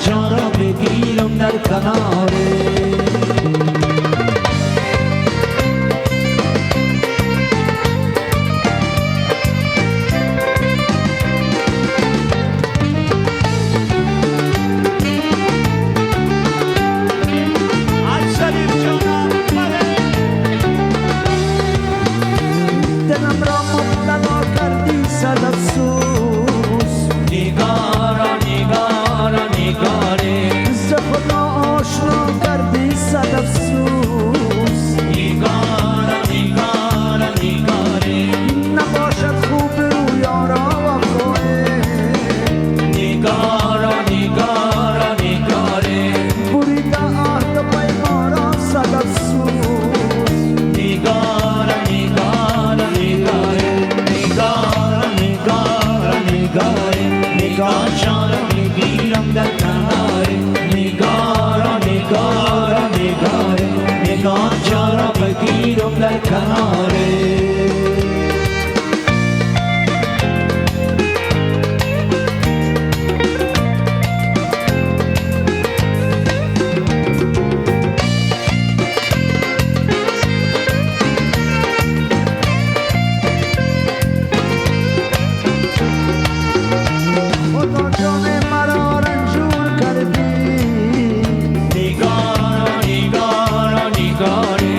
جا را بگیرم در کناره. دلم را مبتلا کردی صد افسوس، نگارا نگارا نگاره ز خدا آشنا کردی صد افسوس. نگارا نگارا نگاره نباشد خوب رو یارا وفای، نگارا نگارا نگاره بریده عهد و پیمان را صد افسوس. نگارا نگارا نگاره نگارا نگارا نگاره نگار جا را بگیرم در کناره. نگارا نگارا نگاره نگار جا را بگیرم در کناره. خدا جان مرا رنجور کردی، نگارا نگارا نگاره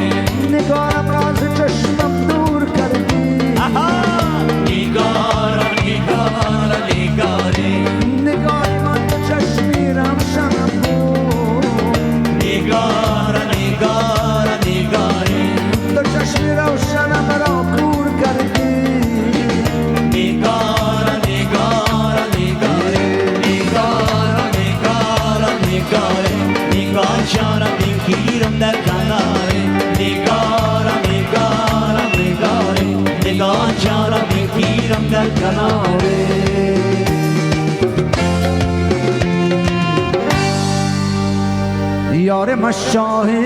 نگارم را ز چشمم دور کردی. نگارا نگارا نگاره نگاری من به چشمی روشنم بود، نگارا نگارا نگاره تو چشمی روشنم را کور کردی. نگارا نگارا نگاره نگارا نگارا نگاره نگار جا را بگیرم در کناره. نگارا نگارا نگاره نگار جا را بگیرم در کناره. یار مشاهیم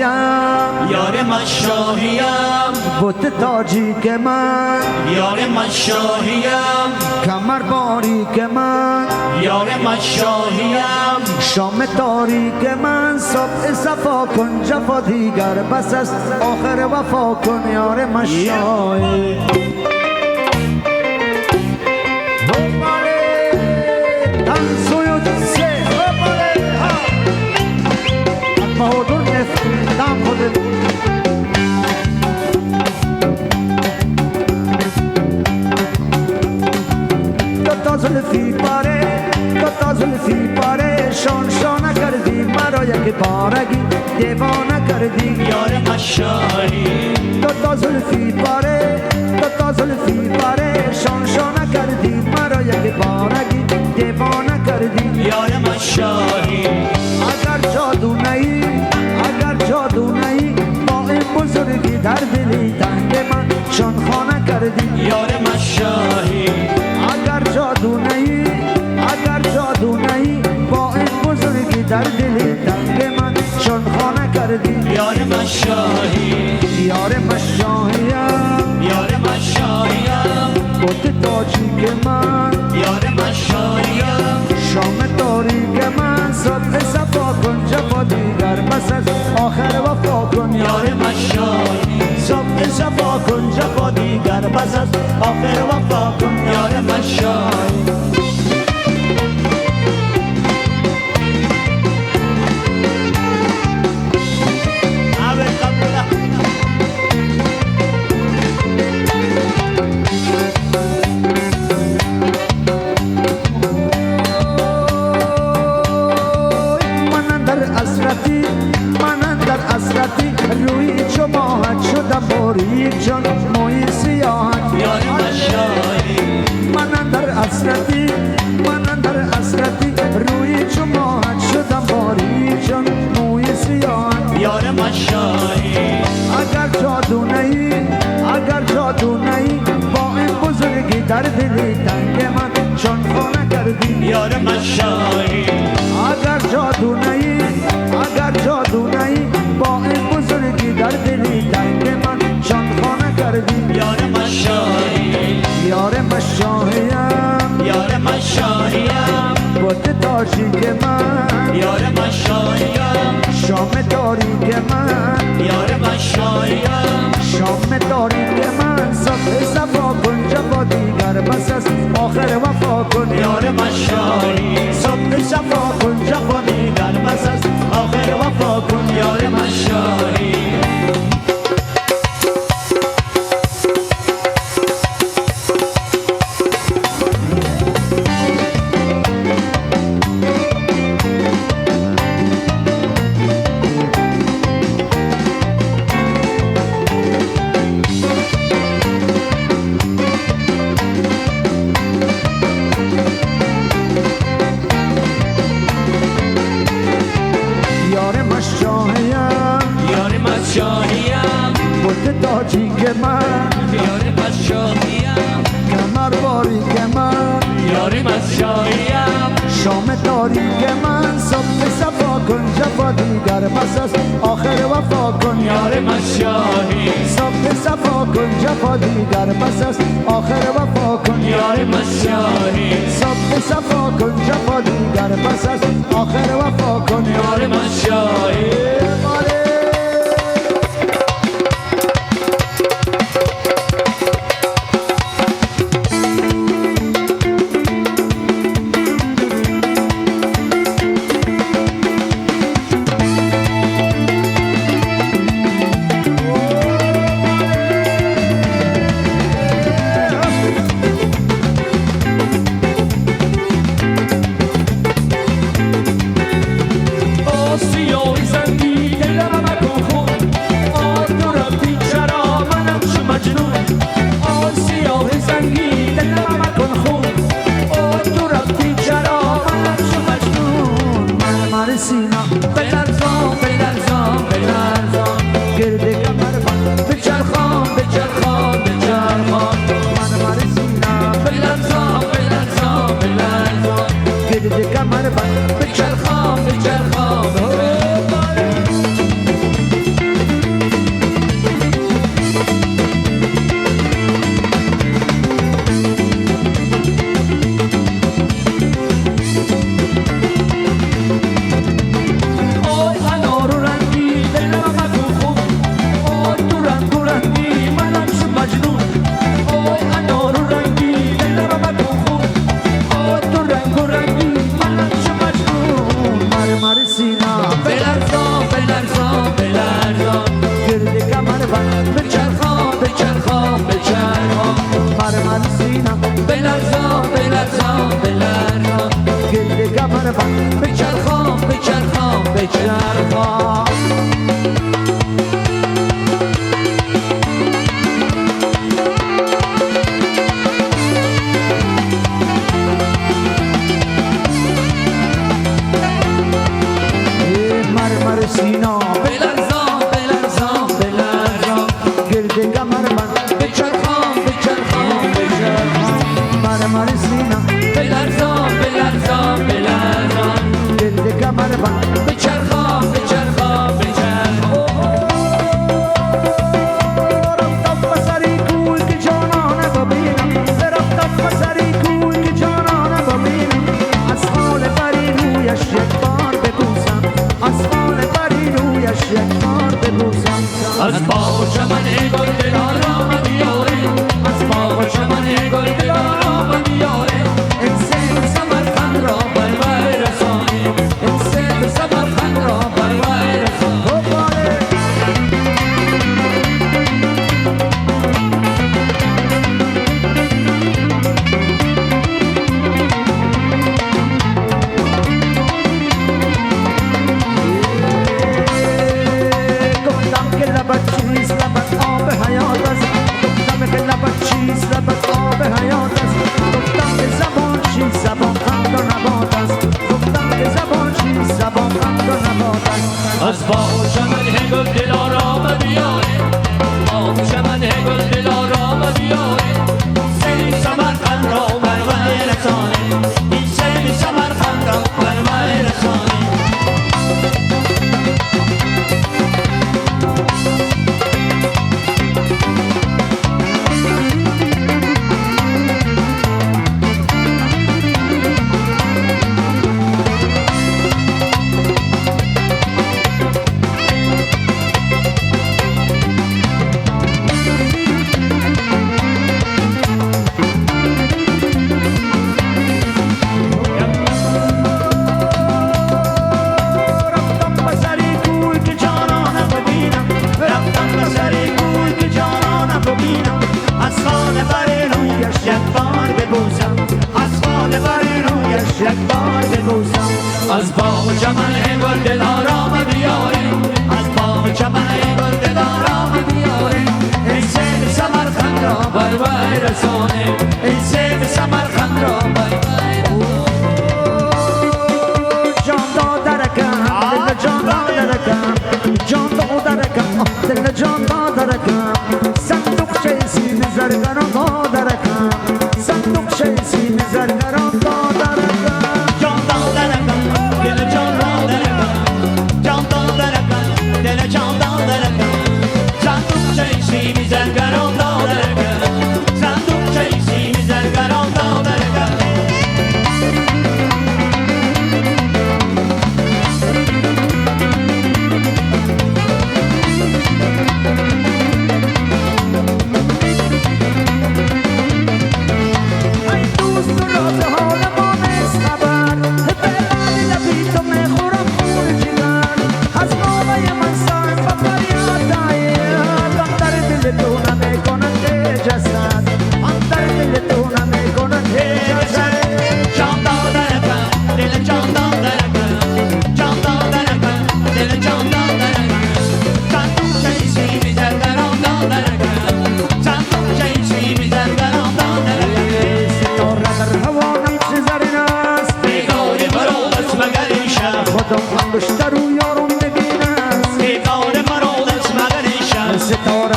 یار مشاهیم بت تاجیک من، یار مشاهیم کمر باریک من، یار مشاهیم شام تاریک من. صبح صفا کن جفا دیگر بس است، آخر وفا کن یار مشاهیم. زلفی پاره شان شانه کردی مرا یک بارگی دیوانه کردی. یار مشاهی تا زلفی پاره شان شانه کردی مرا یک بارگی دیوانه کردی. یار مشاهی اگر جادو نهی با این بزرگی در دلی تنگ من شان خانه کردی. یار مشاهی اگر جادو نهی با این بزرگی در دلی تنگ من شان خانه کردی. یار مشاهی یار مشاهیم یار مشاهیم بت تاجیک من، یار مشاهیم شام تاریک من. صبح صفا کن جفا دیگر بس است، آخر وفا کن یار مشاهی صبح صفا کن جفا دیگر بس است، آخر وفا کن یار مشاهی روی چو ماهت شدم باریک جان موی سیاهت. یار مشاهی من اندر حسرتی روی چو ماهت شدم باریک جان موی سیاهت. یار مشاهی اگر جادو نهی با این بزرگی در دلی تنگ من شان خانه کردی. یار مشاهی اگر جادو نهی با این بزرگی در دلی تنگ من شان خانه کردی. یار مشاهی یار مشاهیم یار مشاهیم بت تاجیک من، آخر وفا کن یار مشایی صبح صفا کن جفا دیگر بس است آخر وفا کن یار مشایی یار مشاهیم یار مشاییم بوده تاجیک من یار مشاییم کمر باریک من یار مشاییم شام تاریک من صبح صفا کن جفا دیگر بس است آخر وفا کن یار مشایی صبح صفا کن جفا دیگر بس است آخر وفا کن یار مشایی صبح صفا کن جفا دیگر بس است آخر وفا کن یار مشایی سیاهی زندی دلم مکن خون تو رفتی چرا منم شو مجنون سیاهی زندی دلم مکن خون تو رفتی چرا منم شو مجنون من سینا بلرزان بلرزان بلرزان گرده کمر من بچرخان بچرخان بچرخان من سینا بلرزان بلرزان بلرزان گرده کمر من بچرخان بچرخان بلرزان بلرزان بلرزان گرده کمر من بچرخان بچرخان بچرخان من سینا بلرزان بلرزان بلرزان گرده کمر من بچرخان بچرخان بچرخان مرمر سینا بلرزان بلرزان بلرزان گرده کمر من بچرخان بچرخان بچرخان مرمر سینا بلرزان بلرزان بلرزان گرده کمر من بچرخان بچرخان بچرخان رفتم بسری کوی که جانانه ببینم رفتم بسری کوی که جانانه ببینم از حال بری رویش یک بار ببوسم از حال بری رویش یک بار ببوسم از باغ چمن گل دلارام بیاره از باغ چمن گل دلارام بیاره این سیب سمرقند را بر وی رسانی این سیب سمرقند را بر وی رسانی گفتم که لبت چیست لبت آب حیات است گفتم که لبت چیست لبت آب حیات است گفتم که زبان چیست زبان خند و نبات است گفتم که زبان چیست زبان خند و نبات است از باغ چمن گل دلارام بیاره باغ چمن گل دلارام بیاره سیب سمرقند را بر وی رسانی این سیب سمرقند را بر وی رسانی باغ چمن گل دلارام بیاره از باغ چمن گل دلارام بیاره ای سیب سمرقند را بر وی رسانه ای سیب سمرقند را بر وی جان دادرکم دل جان دادرکم جان دادرکم دل جان دادرکم صندوق شیسی زرگران دادرکم صندوق شیسی زرگران دادرکم جان دادرکم دل جان دادرکم جان دادرکم دل جان دادرکم صندوق شیسی زرگران دادرکم صندوق شیسی زرگران دادرکم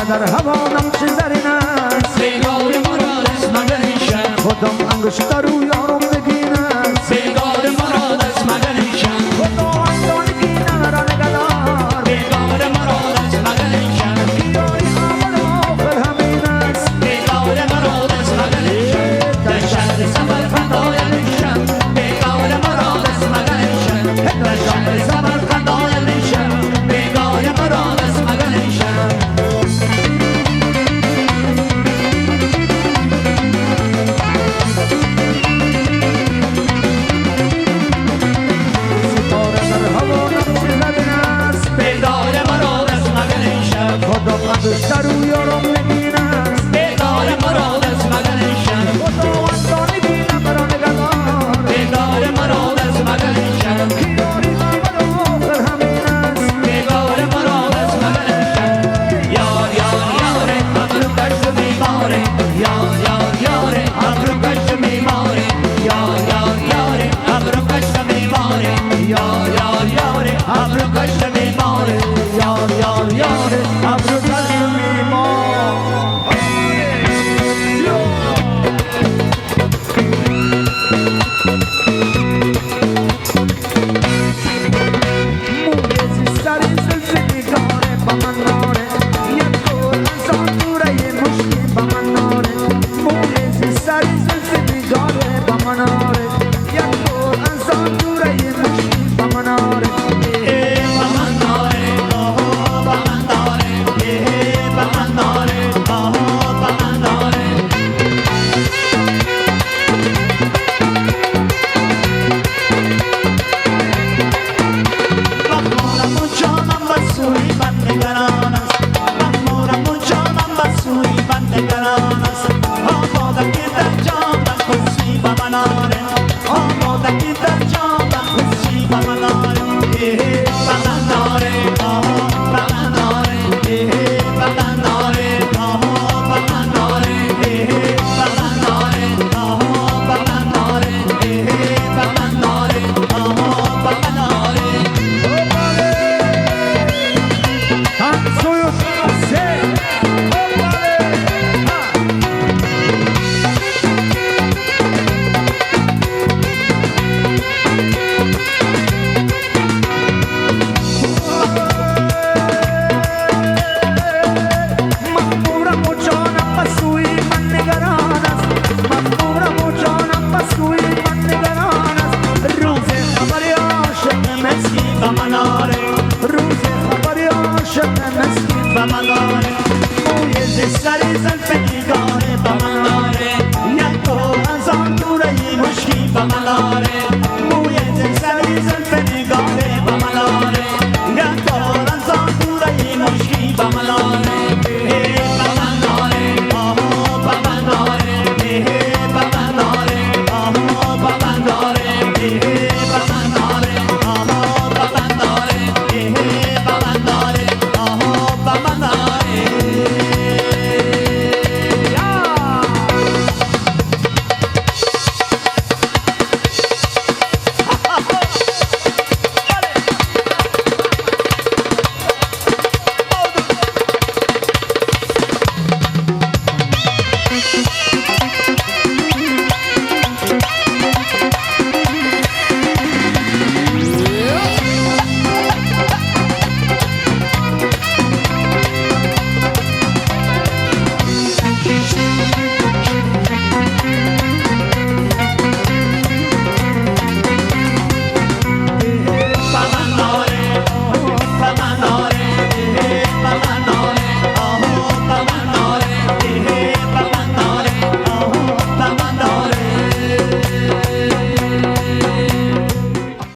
در هوانم چه زرین است سیگار مرا دست مگریشم خودم انگشتر و یارم نگین است سیگار مرا دست مگریشم خدا اندانگی نرا نگدار سیگار مرا دست مگریشم بیایی آمد آخر همین است سیگار مرا دست مگریشم در شهر سمرقند آیدشم سیگار مرا دست مگریشم در شهر سمرقند آیدشم سیگار مرا دست مگریشم انگشتر و یارم نگین است بیدار مرا دست مگریشم خدا اندانگی نرا نگدار بیدار مرا دست مگریشم بیایی آمد آخر همین است بیدار مرا دست مگریشم یار یار یاره ابرو کش بیماره یار یار یاره ابرو کش بیماره یار یار یاره ابرو کش بیماره یار